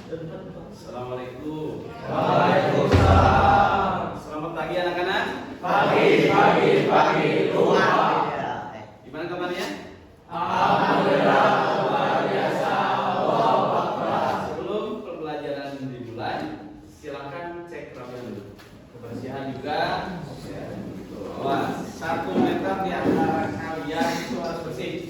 Assalamualaikum. Waalaikumsalam. Selamat pagi anak-anak. Pagi. Gimana kabarnya? Alhamdulillah, luar biasa. Allahu Akbar. Sebelum pembelajaran dimulai, silakan cek ramen dulu. Kebersihan juga. Awas, 1 meter di antara kalian itu harus bersih.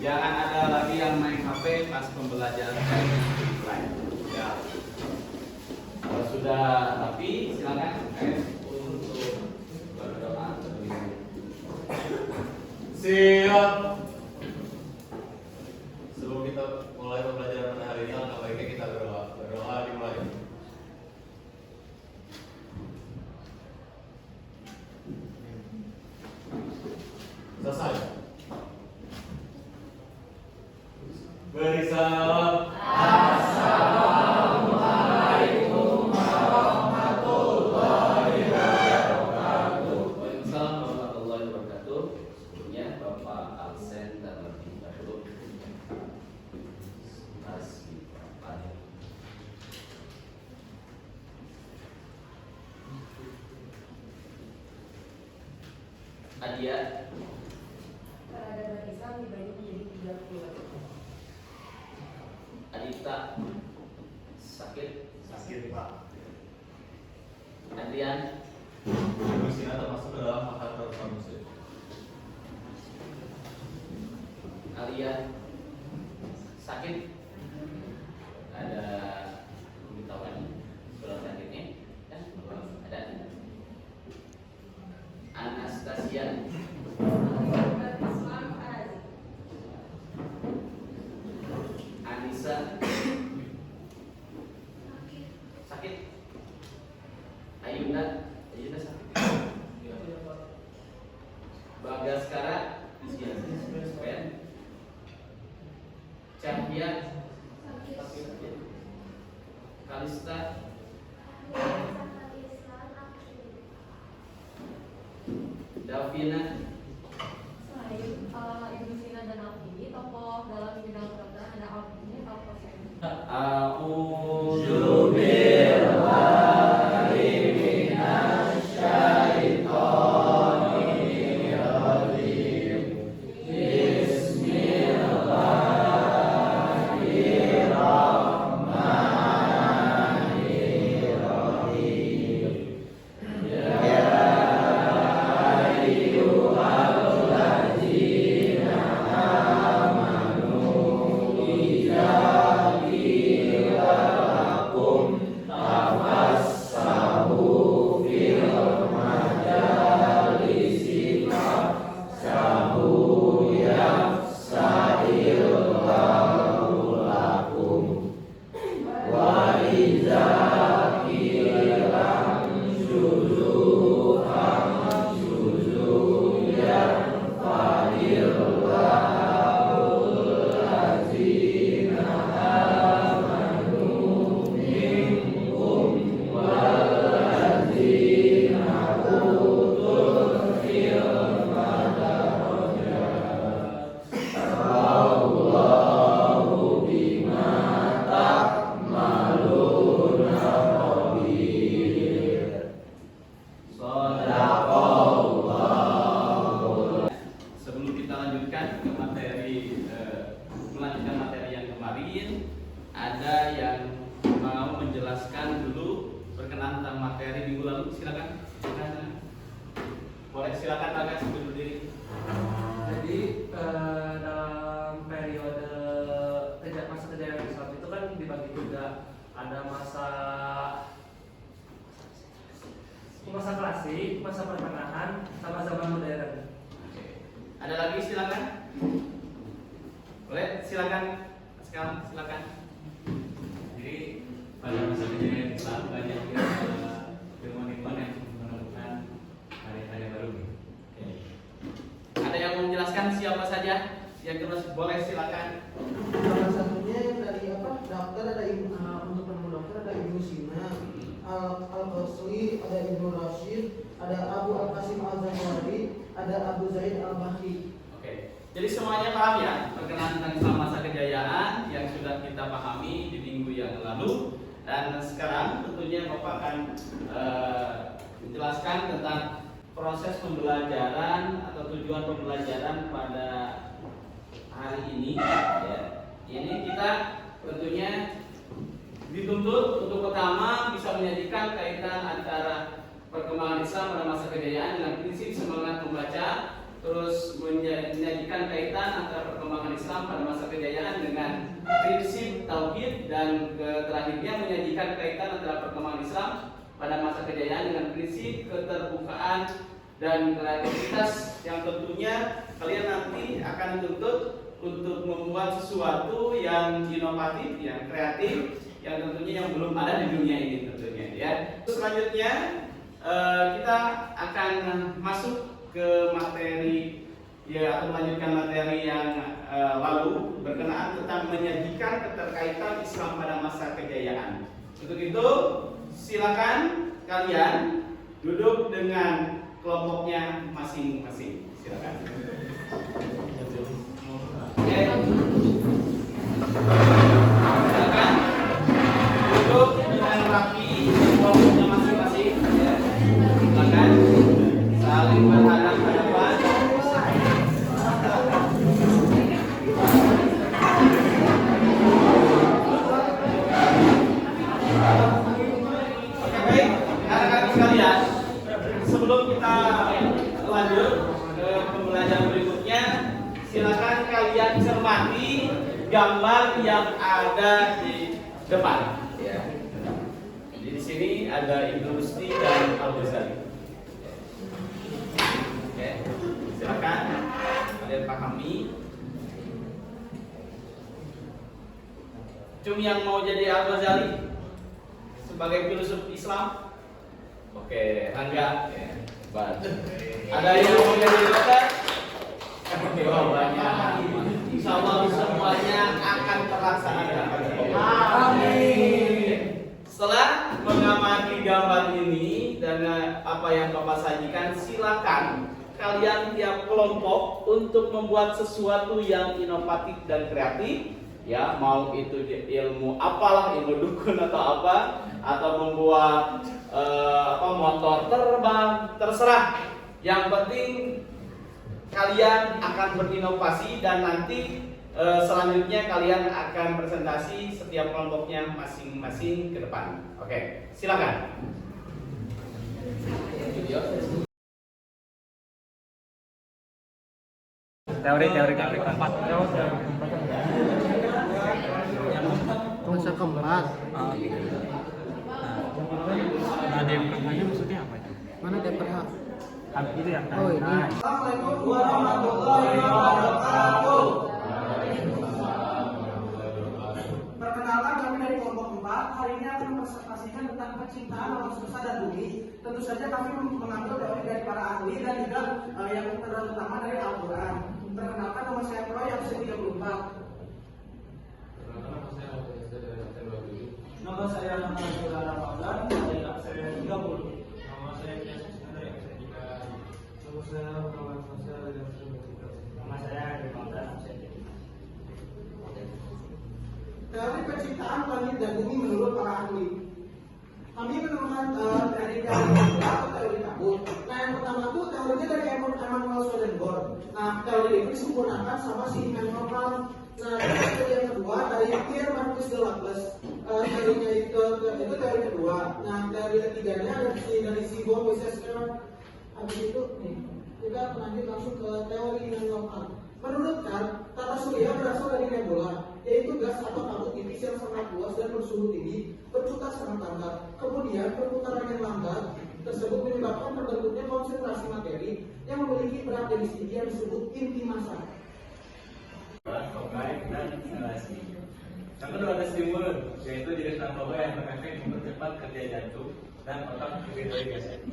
Jangan ada lagi yang main HP pas pembelajaran dimulai. Ya. Kalau sudah rapi, silakan untuk berdoa. Siap. Sebelum kita mulai pembelajaran pada hari ini, alangkah baiknya kita berdoa. Berdoa dimulai. Selesai. Beri salam. Assalamualaikum warahmatullahi wabarakatuh. Waalaikumsalam warahmatullahi wabarakatuh. Sebelumnya Bapak Alsen dan lebih dahulu masih Bapak. Adia, Peradaban Islam dibagi menjadi 3 keluarga. Adita, sakit, Pak. Adrian, Muslimah termasuk ke dalam hak non muslim. Alia, sakit, ada pemberitahuan surat sakitnya, ya, ada. Anastasia, Peradaban Islam Arazi. Anissa, sakit. Ayunda sakit. Bagaskara, Ben. Cahya, Kalista, Davina, Selain Ibu Sina dan Alfi, tokoh dalam bidang kedokteran ada Alfi, tokoh saya. A'udzu billahi minasyaitonir rajim. Bismillahirrahmanirrahim. Ya ayyuhalladzina amanu idza qila lakum tafassahu fil majalisi fafsahu yafsahillahu lakum wa idza qila ansyuzu famsyuzu yarfa'illahu allazina amanu minkum wallazina utul ilma darajat. Allahu bima ta'maluna khabir. Shadaqallahu. Sebelum kita lanjutkan ke melanjutkan materi yang kemarin, ada yang mau menjelaskan dulu berkenaan tentang materi minggu lalu. Silakan. Boleh silakan agak sebelum berdiri. Jadi dalam periode masa kejayaan Islam itu kan dibagi juga, ada masa klasik, masa pertengahan, sama zaman modern. Oke. Ada lagi silakan. Boleh silakan. Sekarang silakan. Jadi pada masa kejayaan Islam banyak ilmuwan yang menemukan karya-karya baru. Oke. Ada yang mau menjelaskan siapa saja? Yang terus boleh silakan. Salah satunya yang dari dokter ada untuk penemu dokter ada Ibnu Sina, Al-Qasri, ada Ibnu Rashid, ada Abu Al-Qasim Al-Zahwari, ada Abu Zaid Al-Bahri. Oke. Jadi semuanya paham ya berkenaan tentang Islam masa kejayaan kejayaan yang sudah kita pahami di minggu yang lalu, dan sekarang tentunya Bapak akan menjelaskan tentang proses pembelajaran atau tujuan pembelajaran pada hari ini. Ya. Ini kita tentunya dituntut untuk pertama bisa menyajikan kaitan antara perkembangan Islam pada masa kejayaan dengan prinsip semangat membaca, terus menyajikan kaitan antara perkembangan Islam pada masa kejayaan dengan prinsip tauhid, dan terakhirnya menyajikan kaitan antara perkembangan Islam pada masa kejayaan dengan prinsip keterbukaan dan kreativitas yang tentunya kalian nanti akan dituntut untuk membuat sesuatu yang inovatif, yang kreatif, yang tentunya yang belum ada di dunia ini tentunya ya. Selanjutnya kita akan masuk ke materi ya, atau melanjutkan materi yang lalu berkenaan tentang menyajikan keterkaitan Islam pada masa kejayaan. Untuk itu silakan kalian duduk dengan kelompoknya masing-masing. Silakan. Oke. Silakan duduk dengan rapi kelompoknya masing-masing. Ya. Silakan saling berhadap hadapan. Oke, baik, rekan-rekan sekalian, sebelum kita lanjut ke pembelajaran berikutnya, silakan kalian cermati gambar yang ada di depan. Ya. Jadi di sini ada Ibnu Rushdi dan Al-Ghazali. Oke, silakan kalian pahami. Cuma yang mau jadi Al-Ghazali sebagai filsuf Islam? Oke, Angga. Ya. Ada yang mau jadi dokter? Jawabannya insya Allah semuanya akan terlaksana. Amin. Setelah mengamati gambar ini dan apa yang Bapak sajikan, silakan kalian tiap kelompok untuk membuat sesuatu yang inovatif dan kreatif. Ya, mau itu ilmu apalah, ilmu dukun atau apa, atau membuat motor terbang, terserah. Yang penting kalian akan berinovasi, dan nanti selanjutnya kalian akan presentasi setiap kelompoknya masing-masing ke depan. Oke, silakan. Teori keempat. Masa keempat. Nah, DPH-nya maksudnya apa itu? Mana DPH? Itu yang Oh, ini. Assalamualaikum warahmatullahi wabarakatuh. Perkenalkan, kami dari kelompok 4. Hari ini akan mempresentasikan tentang penciptaan alam semesta dan bumi. Tentu saja kami mengambil teori dari para ahli dan juga yang terutama dari Al-Quran. Perkenalkan, nama saya Troy yang usia 34. Nama saya Nabil Ramadan, saya 30. Nama saya Kias Iskandar yang saya 3. Nama saya Muhammad Fasal yang usia 23. Nama saya Ramadan saya 3. Teori penciptaan langit dan bumi menurut para ahli. Kami menemukan dari teori kabut. Nah, yang pertama itu teorinya dari Emmanuel Swedenborg. Nah, teori ini disempurnakan sama si Immanuel Kant. Nah, teori yang kedua dari Pierre Marcus de Laplace. Teorinya itu teori kedua. Nah, teori ketiganya dari si Bois. Habis itu nih, kita lanjut langsung ke teori Immanuel Kant. Menurut Kant, tata surya berasal dari nebula, yaitu gas atau kabut tipis yang sangat luas dan bersuhu tinggi, berputar sangat lambat. Kemudian perputaran yang lambat tersebut menyebabkan terbentuknya konsentrasi materi yang memiliki berat jenis tinggi yang disebut inti massa. Terkait dan relasi. Yang kedua ada stimulan, yaitu jenis narkoba yang berefek mempercepat kerja jantung dan otak berbeda-beda.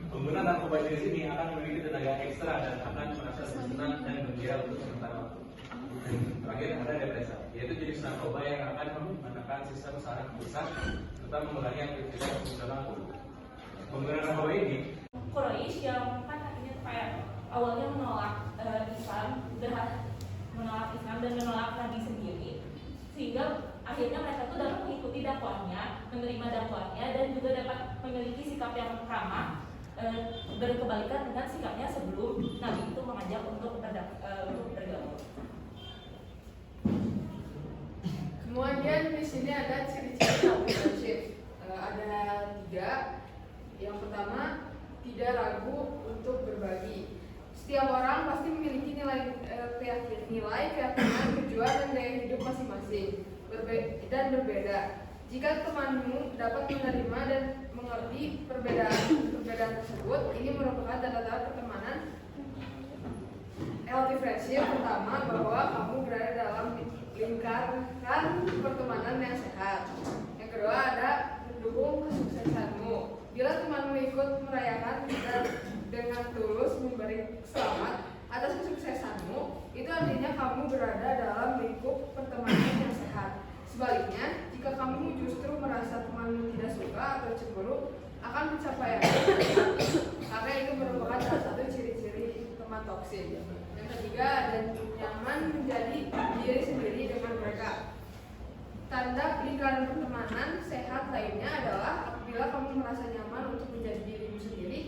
Pengguna narkoba jenis ini akan memiliki tenaga ekstra dan akan merasa senang dan gembira untuk sementara waktu. Terakhir ada depresi, yaitu jenis narkoba yang akan menekan sistem saraf pusat serta mengurangi aktivitas fungsional tubuh. Pengguna narkoba ini Quraisy yang kan akhirnya kayak awalnya menolak Islam dan menolak Nabi sendiri, sikap yang ramah berkebalikan dengan sikapnya sebelum Nabi itu mengajak untuk bergaul. Kemudian di sini ada ciri-ciri leadership. Ada 3. Yang pertama, tidak ragu untuk berbagi. Setiap orang pasti memiliki nilai keyakinan, tujuan, dan gaya hidup masing-masing dan berbeda. Jika temanmu dapat menerima dan mengerti perbedaan tersebut, ini merupakan tanda-tanda pertemanan. Healthy friendship pertama, bahwa kamu berada dalam lingkaran pertemanan yang sehat. Yang kedua, ada mendukung kesuksesanmu. Bila temanmu ikut merayakan dan dengan tulus memberi selamat atas kesuksesanmu, itu artinya kamu berada dalam lingkup pertemanan yang sehat. Sebaliknya, jika kamu justru merasa temanmu tidak suka atau cemburu akan pencapaianmu, karena itu merupakan salah satu ciri-ciri teman toksik. Yang ketiga, ada nyaman menjadi diri sendiri dengan mereka. Tanda lingkaran pertemanan sehat lainnya adalah apabila kamu merasa nyaman untuk menjadi dirimu sendiri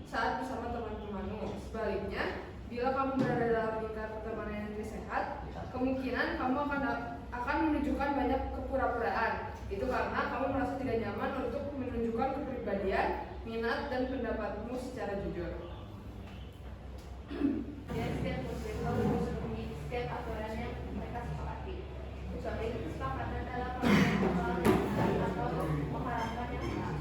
saat bersama teman-temanmu. Sebaliknya, bila kamu berada dalam lingkaran pertemanan yang tidak sehat, kemungkinan kamu akan menunjukkan banyak kepura-puraan. Itu karena kamu merasa tidak nyaman untuk menunjukkan kepribadian, minat, dan pendapatmu secara jujur. Dan setiap muslim harus memenuhi setiap aturan yang mereka sepakati, kecuali kesepakatan dalam melarang atau mengharamkan yang haram.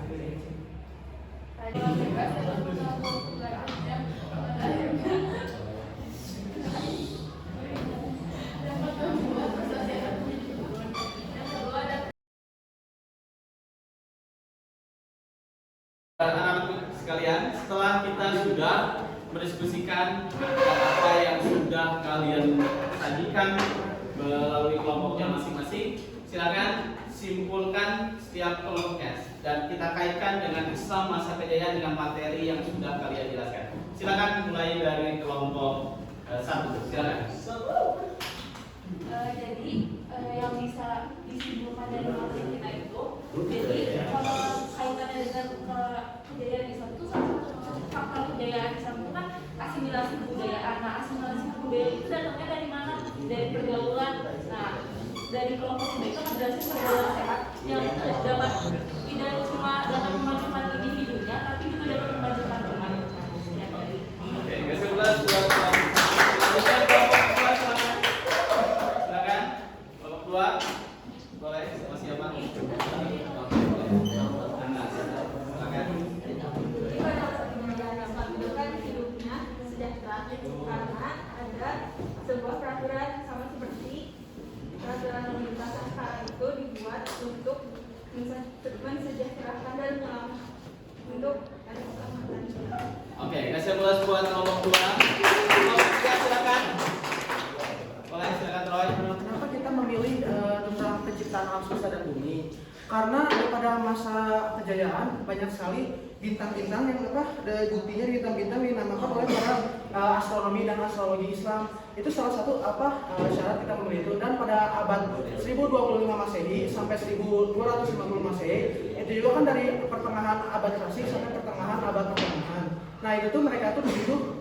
Anak-anak sekalian, setelah kita sudah mendiskusikan apa yang sudah kalian sajikan melalui kelompoknya masing-masing, silakan simpulkan setiap kelompoknya dan kita kaitkan dengan Islam masa kejayaan dengan materi yang sudah kalian jelaskan. Silakan mulai dari kelompok 1. Silakan. Jadi yang bisa disimpulkan dari materi kita itu, jadi kalau kaitannya dengan kejayaan Islam itu salah satu faktor kejayaan Islam itu kan asimilasi kebudayaan. Nah, asimilasi kebudayaan itu datangnya dari mana? Dari pergaulan. Nah, dari kelompok itu menjelaskan pergaulan sehat yang dapat tidak cuma dapat memajukan individunya, tapi juga dapat memajukan teman. Oke, ke-11 buat kelompok 2 silakan. Silakan. Kelompok 2 boleh sama siapa? Karena ada sebuah peraturan sama seperti peraturan lalu lintas yang sekarang itu dibuat untuk mensejahterakan dan untuk keselamatan. Oke, kasih bola buat kelompok 2. Kelompok 3 silakan. Boleh silakan Troy. Kenapa kita memilih tentang penciptaan alam semesta dan bumi? Karena pada masa kejayaan banyak sekali bintang-bintang yang buktinya bintang-bintang dinamakan oleh para astronomi dan astrologi Islam. Itu salah satu syarat kita memilih itu. Dan pada abad 1025 Masehi sampai 1250 Masehi itu juga kan dari pertengahan abad klasik sampai pertengahan abad pertengahan. Nah itu tuh mereka tuh disitu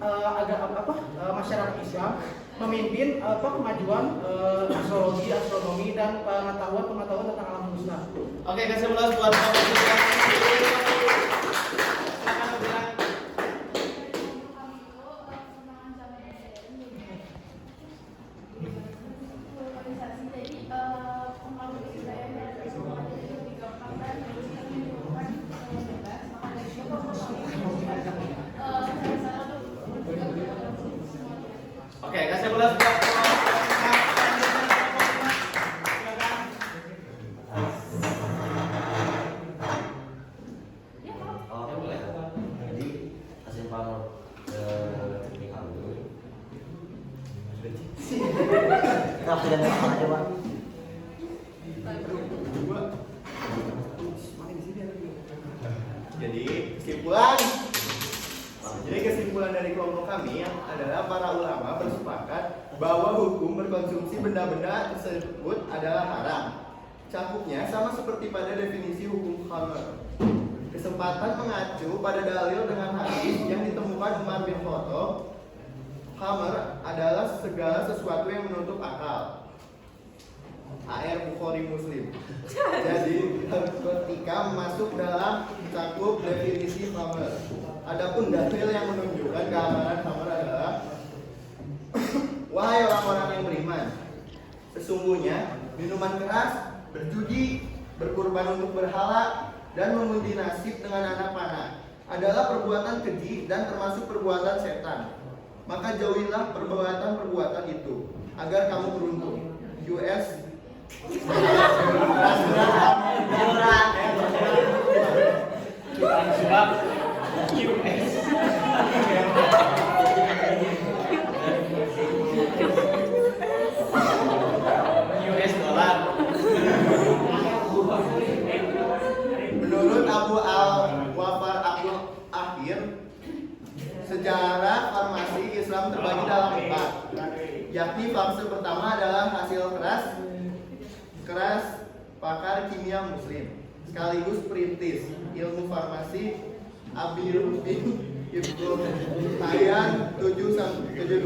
masyarakat Islam memimpin kemajuan astrologi, astronomi dan pengetahuan tentang alam semesta. Oke, kasih bola buat kelompok 3. Oke, kasih bola buat Jadi kesimpulan dari kelompok kami adalah para ulama bersepakat bahwa hukum berkonsumsi benda-benda tersebut adalah haram. Cakupnya sama seperti pada definisi hukum khamr. Kesempatan mengacu pada dalil dengan hadis yang ditemukan Umar bin Khattab. Khamr adalah segala sesuatu yang menutup akal. AR Bukhari Muslim. Jadi ketika masuk dalam cakup definisi khamr. Adapun dalil yang menunjukkan keamanan khamr adalah wahai orang-orang yang beriman, sesungguhnya minuman keras, berjudi, berkurban untuk berhala, dan mengundi nasib dengan anak panah adalah perbuatan keji dan termasuk perbuatan setan. Maka jauhilah perbuatan-perbuatan itu agar kamu beruntung. US US dollar. Menurut Abu Al-Wafar Abdul Akhir, sejarah farmasi Islam terbagi dalam 4, yakni fase pertama adalah hasil keras pakar kimia muslim sekaligus perintis ilmu farmasi Abil bin Ibnu Hayyan 720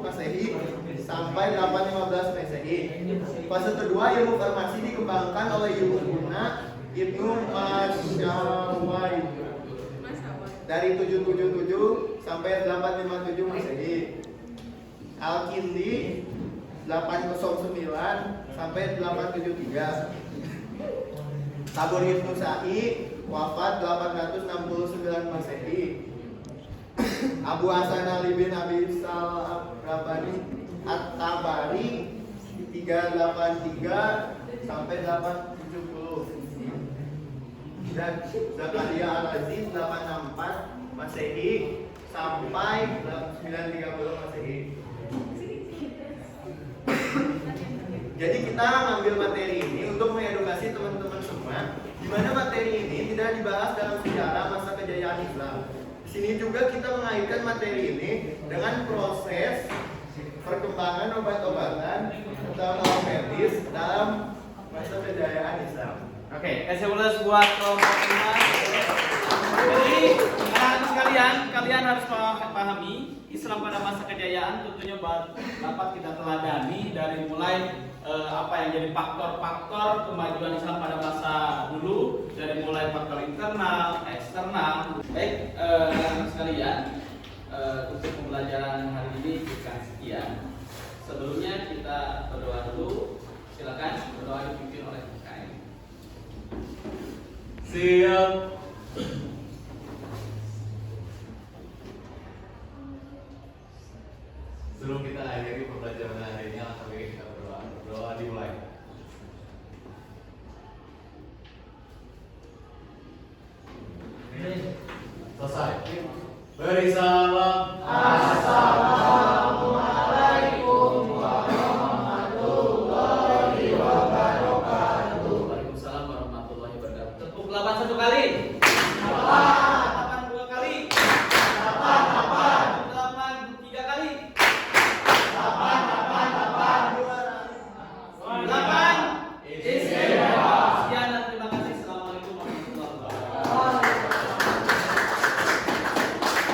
Masehi sampai 815 Masehi. Fase kedua ilmu farmasi dikembangkan oleh Ibnu Masyawai dari 777 sampai 857 Masehi. Al-Kindi 809 sampai 873. Tabur Ibnu Sa'i wafat 869 Masehi. Abu Hasan Ali bin Abi Sal-Rabani At-Tabari 383 sampai 870. Dan Zakaria Al-Aziz 864 Masehi sampai 930 Masehi. Jadi kita ngambil materi ini untuk mengedukasi teman-teman semua, di mana materi ini tidak dibahas dalam sejarah masa kejayaan Islam. Di sini juga kita mengaitkan materi ini dengan proses perkembangan obat-obatan atau medis dalam masa kejayaan Islam. Oke, kasih ulas buat kelompok 5. Jadi anak-anak sekalian, kalian harus pahami Islam pada masa kejayaan tentunya dapat kita teladani dari mulai apa yang jadi faktor-faktor kemajuan Islam pada masa dulu, dari mulai faktor internal, eksternal. Baik, anak-anak sekalian, untuk pembelajaran hari ini kita sekian. Sebelumnya kita berdoa dulu. Silakan berdoa dipimpin oleh KM. Siap. Sebelum kita akhiri pembelajaran hari ini, langsung kita berdoa. Doa dimulai. Selesai. Beri salam. Assalamualaikum.